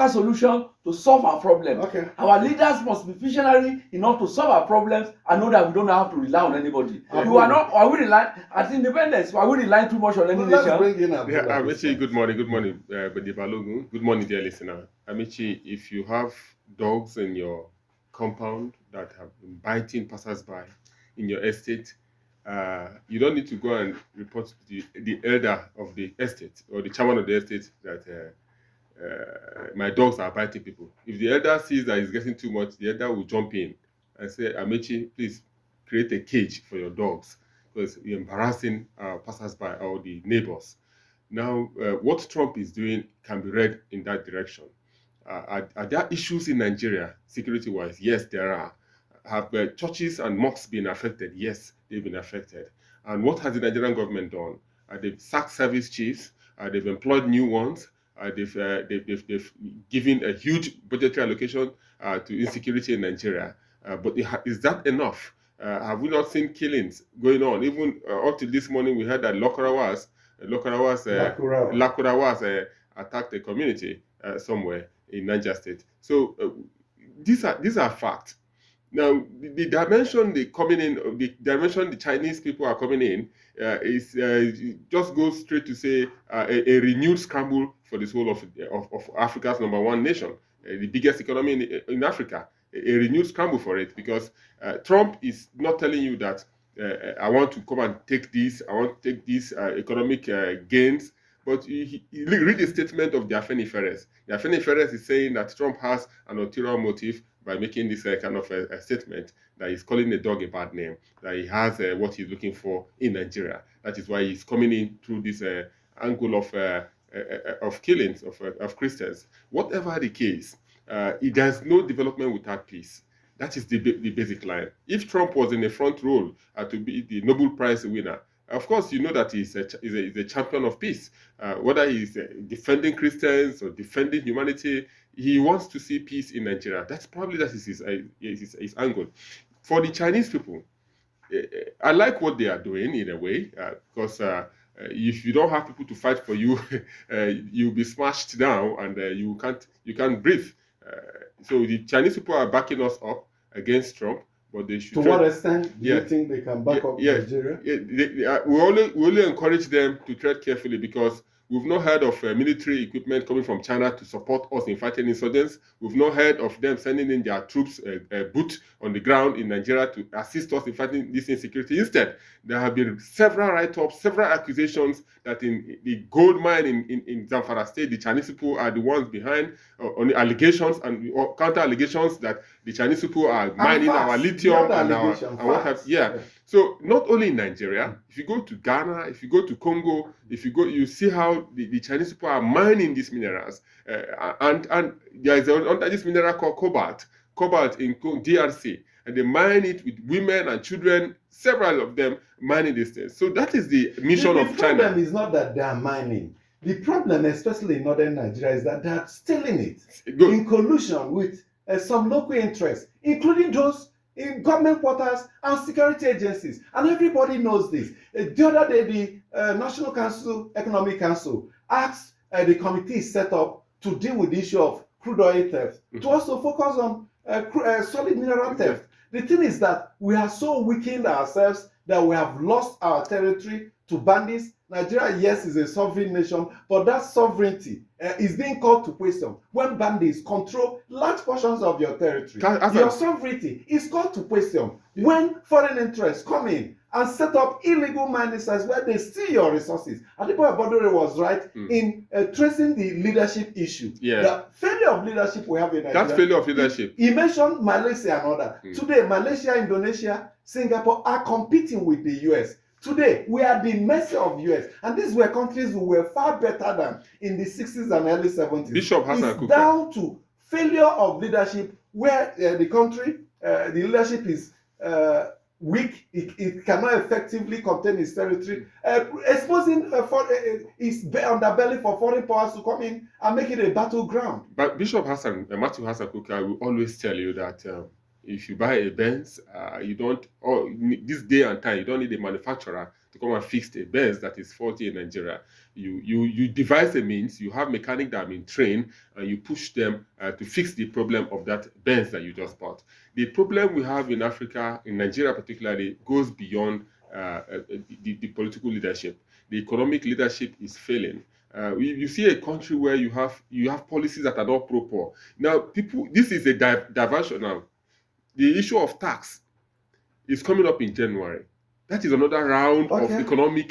solution to solve our problems. Okay. Our leaders must be visionary enough to solve our problems and know that we don't have to rely on anybody. Are we relying at independence? Are we relying too much on any nation? Let's bring in Amici, good morning, Bedi Balogun. Good morning, dear listener. Amici, if you have dogs in your compound that have been biting passers-by in your estate, you don't need to go and report to the elder of the estate or the chairman of the estate that my dogs are biting people. If the elder sees that it's getting too much, the elder will jump in and say, Amici, please create a cage for your dogs because you're embarrassing passers-by or the neighbors. Now, what Trump is doing can be read in that direction. Are there issues in Nigeria, security-wise? Yes, there are. Have churches and mosques been affected? Yes, they've been affected. And what has the Nigerian government done? They've sacked service chiefs. They've employed new ones. They've given a huge budgetary allocation to insecurity in Nigeria. But is that enough? Have we not seen killings going on? Even up to this morning, we heard that Lakurawas attacked a community somewhere in Niger State. So these are facts. Now, the dimension the Chinese people are coming in is just goes straight to say a renewed scramble for this whole of Africa's #1 nation, the biggest economy in Africa. A renewed scramble for it because Trump is not telling you that I want to come and take this, I want to take these economic gains. But you read the statement of the Afeni-Ferres. The Afeni-Ferres is saying that Trump has an ulterior motive by making this kind of a statement that he's calling the dog a bad name, that he has what he's looking for in Nigeria. That is why he's coming in through this angle of killings of Christians. Whatever the case, there's no development without peace. That is the basic line. If Trump was in the front row to be the Nobel Prize winner, of course, you know that he's a champion of peace. Whether he's defending Christians or defending humanity, he wants to see peace in Nigeria. That's his angle. For the Chinese people, I like what they are doing in a way because if you don't have people to fight for you, you'll be smashed down and you can't breathe. So the Chinese people are backing us up against Trump. But they should. To what extent do you think they can back up Nigeria? We only encourage them to tread carefully because we've not heard of military equipment coming from China to support us in fighting insurgents. We've not heard of them sending in their troops boot on the ground in Nigeria to assist us in fighting this insecurity. Instead, there have been several write-ups, several accusations that in the gold mine in Zamfara State, the Chinese people are the ones behind on the allegations and counter allegations that the Chinese people are mining our lithium and what have. So not only in Nigeria, if you go to Ghana, if you go to Congo, you see how the Chinese people are mining these minerals, and there is under this mineral called cobalt in DRC, and they mine it with women and children, several of them mining these things. So that is the mission of China. The problem is not that they are mining. The problem, especially in northern Nigeria, is that they are stealing it in collusion with some local interests, including those in government quarters and security agencies. And everybody knows this. The other day, the National Economic Council asked the committee set up to deal with the issue of crude oil theft, to also focus on solid mineral theft. The thing is that we have so weakened ourselves that we have lost our territory to bandits. Nigeria, yes, is a sovereign nation, but that sovereignty is being called to question when bandits control large portions of your territory. Your sovereignty is called to question when foreign interests come in and set up illegal mining sites where they steal your resources. Adebayo Abodure was right in tracing the leadership issue. The failure of leadership we have in Nigeria. That failure of leadership. He mentioned Malaysia and other. Today, Malaysia, Indonesia, Singapore are competing with the US. Today, we are the mercy of US. And these were countries who were far better than in the 60s and early 70s. Bishop Hassan It's down to failure of leadership where the country, the leadership is weak. It cannot effectively contain its territory. Exposing its underbelly for foreign powers to come in and make it a battleground. But Bishop Hassan, Matthew Hassan Kuka will always tell you that if you buy a Benz, you don't, this day and time, you don't need a manufacturer to come and fix a Benz that is faulty in Nigeria. You devise a means, you have mechanics that have been trained, and you push them to fix the problem of that Benz that you just bought. The problem we have in Africa, in Nigeria particularly, goes beyond the political leadership. The economic leadership is failing. You see a country where you have policies that are not pro-poor. Now, this is a diversion now. The issue of tax is coming up in January. That is another round of economic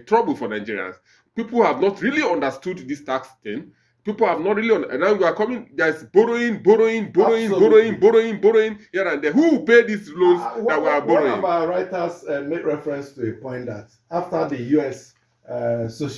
trouble for Nigerians. People have not really understood this tax thing. People have not really, and now we are coming. There's borrowing here and there. Who will pay these loans that we are borrowing? One of our writers made reference to a point that after the U.S. social